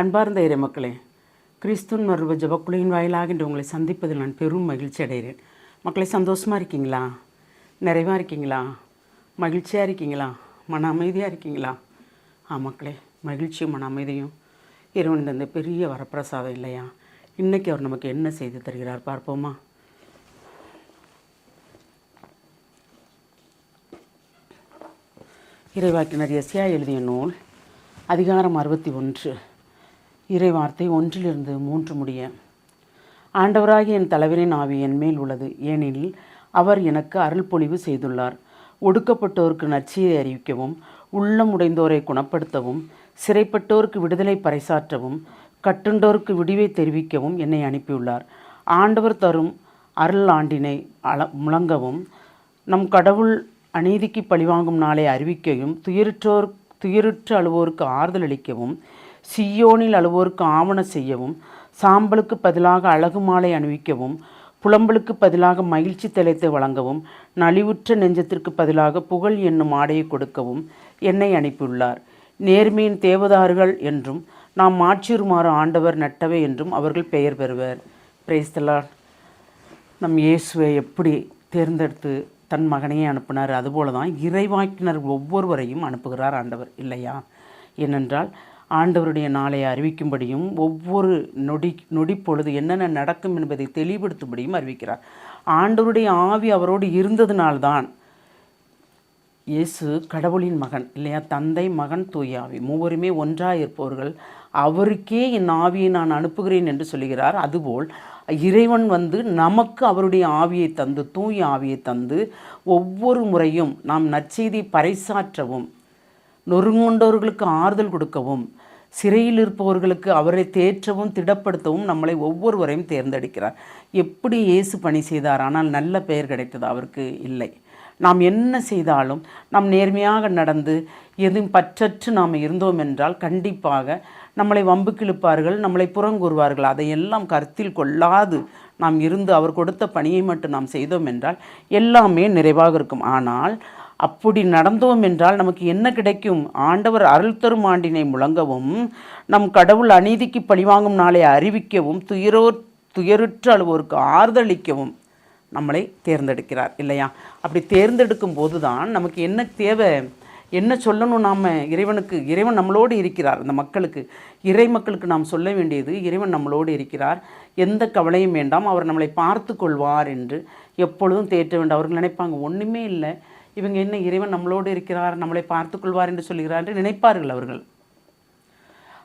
அன்பார்ந்த இறைமக்களே, கிறிஸ்துவின் மறுப ஜபக்குழுவின் வாயிலாக இன்று உங்களை சந்திப்பதில் நான் பெரும் மகிழ்ச்சி அடைகிறேன். மக்களை, சந்தோஷமாக இருக்கீங்களா? நிறைவாக இருக்கீங்களா? மகிழ்ச்சியாக இருக்கீங்களா? மன அமைதியாக இருக்கீங்களா? மக்களே, மகிழ்ச்சியும் மன அமைதியும் இறைவன் தந்த பெரிய வரப்பிரசாதம் இல்லையா? இன்றைக்கி அவர் நமக்கு என்ன செய்து தருகிறார் பார்ப்போமா? இறைவாக்கினர் எஸ்யா எழுதிய நூல் அதிகாரம் 61, இறைவார்த்தை 1-3 முடிய. ஆண்டவராகிய என் தலைவரின் ஆவி என் மேல் உள்ளது, ஏனெனில் அவர் எனக்கு அருள் பொழிவு செய்துள்ளார். ஒடுக்கப்பட்டோருக்கு நற்செய்தியை அறிவிக்கவும், உள்ளம் உடைந்தோரை குணப்படுத்தவும், சிறைப்பட்டோருக்கு விடுதலை பறைசாற்றவும், கட்டுண்டோருக்கு விடிவை தெரிவிக்கவும் என்னை அனுப்பியுள்ளார். ஆண்டவர் தரும் அருள் ஆண்டினை முழங்கவும், நம் கடவுள் அநீதிக்கு பழிவாங்கும் நாளை அறிவிக்கவும், துயருற்று அழுவோருக்கு ஆறுதல் அளிக்கவும், சியோனில் அழுவோருக்கு ஆவண செய்யவும், சாம்பலுக்கு பதிலாக அழகு மாலை அணிவிக்கவும், புலம்பலுக்கு பதிலாக மகிழ்ச்சி தலைத்தை வழங்கவும், நலிவுற்ற நெஞ்சத்திற்கு பதிலாக புகழ் என்னும் ஆடையை கொடுக்கவும் என்னை அனுப்பியுள்ளார். நேர்மையின் தேவதார்கள் என்றும் நாம் மாற்றியுமாறு ஆண்டவர் நட்டவை என்றும் அவர்கள் பெயர் பெறுவர். Praise the Lord. நம் இயேசுவை எப்படி தேர்ந்தெடுத்து தன் மகனையே அனுப்பினார், அதுபோல தான் இறைவாக்கினர் ஒவ்வொருவரையும் அனுப்புகிறார் ஆண்டவர் இல்லையா? ஏனென்றால் ஆண்டவருடைய நாளை அறிவிக்கும்படியும், ஒவ்வொரு நொடி பொழுது என்னென்ன நடக்கும் என்பதை தெளிவுபடுத்தும்படியும் அறிவிக்கிறார். ஆண்டவருடைய ஆவி அவரோடு இருந்ததினால்தான் இயேசு கடவுளின் மகன் இல்லையா? தந்தை, மகன், தூய ஆவி மூவருமே ஒன்றாக இருப்பவர்கள். அவருக்கே என் ஆவியை நான் அனுப்புகிறேன் என்று சொல்லுகிறார். அதுபோல் இறைவன் நமக்கு அவருடைய ஆவியை தந்து, தூய ஆவியை தந்து, ஒவ்வொரு முறையும் நாம் நற்செய்தி பறைசாற்றவும், நொறுங்குண்டவர்களுக்கு ஆறுதல் கொடுக்கவும், சிறையில் இருப்பவர்களுக்கு அவரை தேற்றவும் திடப்படுத்தவும் நம்மளை ஒவ்வொருவரையும் தேர்ந்தெடுக்கிறார். எப்படி இயேசு பணி செய்தார்? ஆனால் நல்ல பெயர் கிடைத்தது அவருக்கு? இல்லை. நாம் என்ன செய்தாலும் நாம் நேர்மையாக நடந்து எதுவும் பற்றற்று நாம் இருந்தோம் என்றால் கண்டிப்பாக நம்மளை வம்புக்கு இழுப்பார்கள், நம்மளை புறங்கூறுவார்கள். அதையெல்லாம் கருத்தில் கொள்ளாது நாம் இருந்து அவர் கொடுத்த பணியை மட்டும் நாம் செய்தோம் என்றால் எல்லாமே நிறைவாக இருக்கும். ஆனால் அப்படி நடந்தோம் என்றால் நமக்கு என்ன கிடைக்கும்? ஆண்டவர் அருள் தரும் ஆண்டினை முழங்கவும், நம் கடவுள் அநீதிக்கு பழிவாங்கும் நாளை அறிவிக்கவும், துயருற்று அழுவோருக்கு ஆறுதளிக்கவும் நம்மளை தேர்ந்தெடுக்கிறார் இல்லையா? அப்படி தேர்ந்தெடுக்கும் போது தான் நமக்கு என்ன தேவை, என்ன சொல்லணும்? நாம் இறைவன் நம்மளோடு இருக்கிறார். அந்த மக்களுக்கு, இறை மக்களுக்கு நாம் சொல்ல வேண்டியது, இறைவன் நம்மளோடு இருக்கிறார், எந்த கவலையும் வேண்டாம், அவர் நம்மளை பார்த்து கொள்வார் என்று எப்பொழுதும் தேற்ற வேண்டும். அவர்கள் நினைப்பாங்க, ஒன்றுமே இல்லை, இவங்க என்ன, இறைவன் நம்மளோடு இருக்கிறார், நம்மளை பார்த்து கொள்வார் என்று சொல்கிறார் என்று நினைப்பார்கள் அவர்கள்.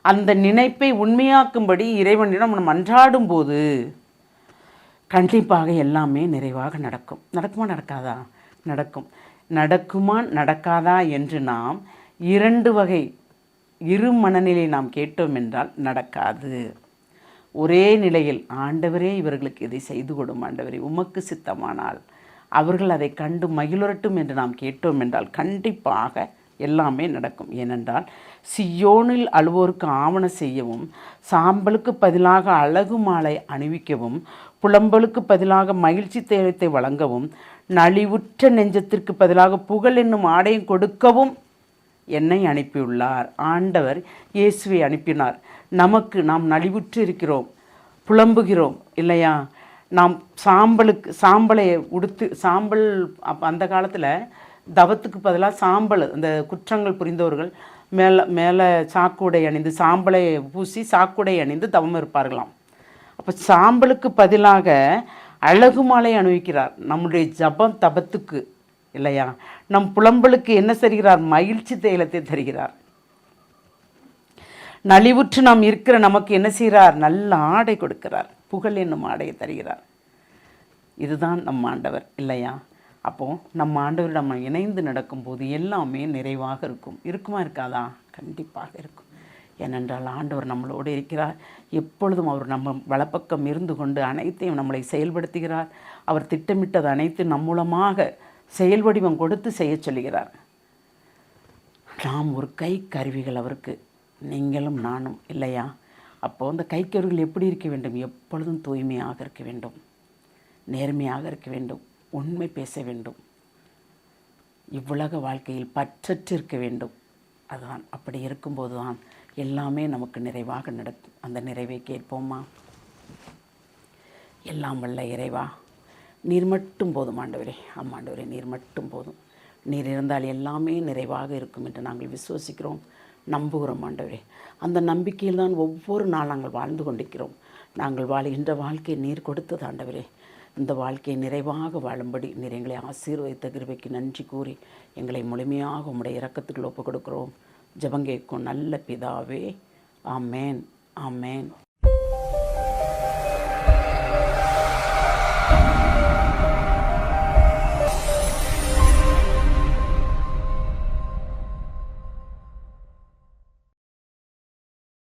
அந்த நினைப்பை உண்மையாக்கும்படி இறைவனிடம் நம்ம மன்றாடும் போது கண்டிப்பாக எல்லாமே நிறைவாக நடக்கும். நடக்குமா நடக்காதா? நடக்கும். நடக்குமா நடக்காதா என்று நாம் இரு மனநிலை நாம் கேட்டோம் என்றால் நடக்காது. ஒரே நிலையில், ஆண்டவரே இவர்களுக்கு இதை செய்து கொடும் ஆண்டவரே, உமக்கு சித்தமானால் அவர்கள் அதை கண்டு மகிழட்டும் என்று நாம் கேட்டோம் என்றால் கண்டிப்பாக எல்லாமே நடக்கும். ஏனென்றால் சியோனில் அழுவோருக்கு ஆவண செய்யவும், சாம்பலுக்கு பதிலாக அழகு மாலை அணிவிக்கவும், புலம்பலுக்கு பதிலாக மகிழ்ச்சி தேவத்தை வழங்கவும், நலிவுற்ற நெஞ்சத்திற்கு பதிலாக புகழ் என்னும் ஆடையும் கொடுக்கவும் என்னை அனுப்பியுள்ளார். ஆண்டவர் இயேசுவை அனுப்பினார். நாம் நலிவுற்று இருக்கிறோம், புலம்புகிறோம் இல்லையா? நாம் சாம்பலை உடுத்து, சாம்பல் அந்த காலத்தில் தவத்துக்கு பதிலாக சாம்பல், அந்த குற்றங்கள் புரிந்தவர்கள் மேலே சாக்குடை அணிந்து, சாம்பலை பூசி சாக்குடை அணிந்து தவம் இருப்பார்களாம். அப்போ சாம்பலுக்கு பதிலாக அழகு மாலை அணிவிக்கிறார் நம்முடைய தபத்துக்கு இல்லையா? நம் புலம்பலுக்கு என்ன தருகிறார்? மகிழ்ச்சி தைலத்தை தருகிறார். நலிவுற்று நாம் இருக்கிற நமக்கு என்ன செய்கிறார்? நல்ல ஆடை கொடுக்கிறார், புகழ் என்னும் ஆடையை தருகிறார். இதுதான் நம் ஆண்டவர் இல்லையா? அப்போது நம்ம ஆண்டவர் நம்ம இணைந்து நடக்கும்போது எல்லாமே நிறைவாக இருக்கும். இருக்குமா இருக்காதா? கண்டிப்பாக இருக்கும். ஏனென்றால் ஆண்டவர் நம்மளோடு இருக்கிறார். எப்பொழுதும் அவர் நம்ம வலப்பக்கம் இருந்து கொண்டு அனைத்தையும் நம்மளை செயல்படுத்துகிறார். அவர் திட்டமிட்டது அனைத்தும் நம் மூலமாக செயல் வடிவம் கொடுத்து செய்ய சொல்கிறார். நாம் ஒரு கை கருவிகள் அவருக்கு, நீங்களும் நானும் இல்லையா? அப்போது அந்த கைக்கருவிகள் எப்படி இருக்க வேண்டும்? எப்பொழுதும் தூய்மையாக இருக்க வேண்டும், நேர்மையாக இருக்க வேண்டும், உண்மை பேச வேண்டும், இவ்வுலக வாழ்க்கையில் பற்றற்று இருக்க வேண்டும். அதுதான். அப்படி இருக்கும்போது தான் எல்லாமே நமக்கு நிறைவாக நடக்கும். அந்த நிறைவை கேட்போமா? எல்லாம் வல்ல இறைவா, நீர் மட்டும் போதும் ஆண்டவரே. ஆமாண்டவரே, நீர் மட்டும் போதும். நீர் இருந்தால் எல்லாமே நிறைவாக இருக்கும் என்று நாங்கள் விசுவசிக்கிறோம், நம்புகிறோம் ஆண்டவரே. அந்த நம்பிக்கையில் தான் ஒவ்வொரு நாள் நாங்கள் வாழ்ந்து கொண்டிருக்கிறோம். நாங்கள் வாழ்கின்ற வாழ்க்கை நீர் கொடுத்தது ஆண்டவரே. இந்த வாழ்க்கையை நிறைவாக வாழும்படி நீர் எங்களை ஆசீர்வதித்த கிருபைக்கு நன்றி கூறி எங்களை முழுமையாக உம்முடைய இரக்கத்துக்கு ஒப்புக் கொடுக்கிறோம். ஜெபம் கேட்கும் நல்ல பிதாவே. ஆமேன், ஆமேன்.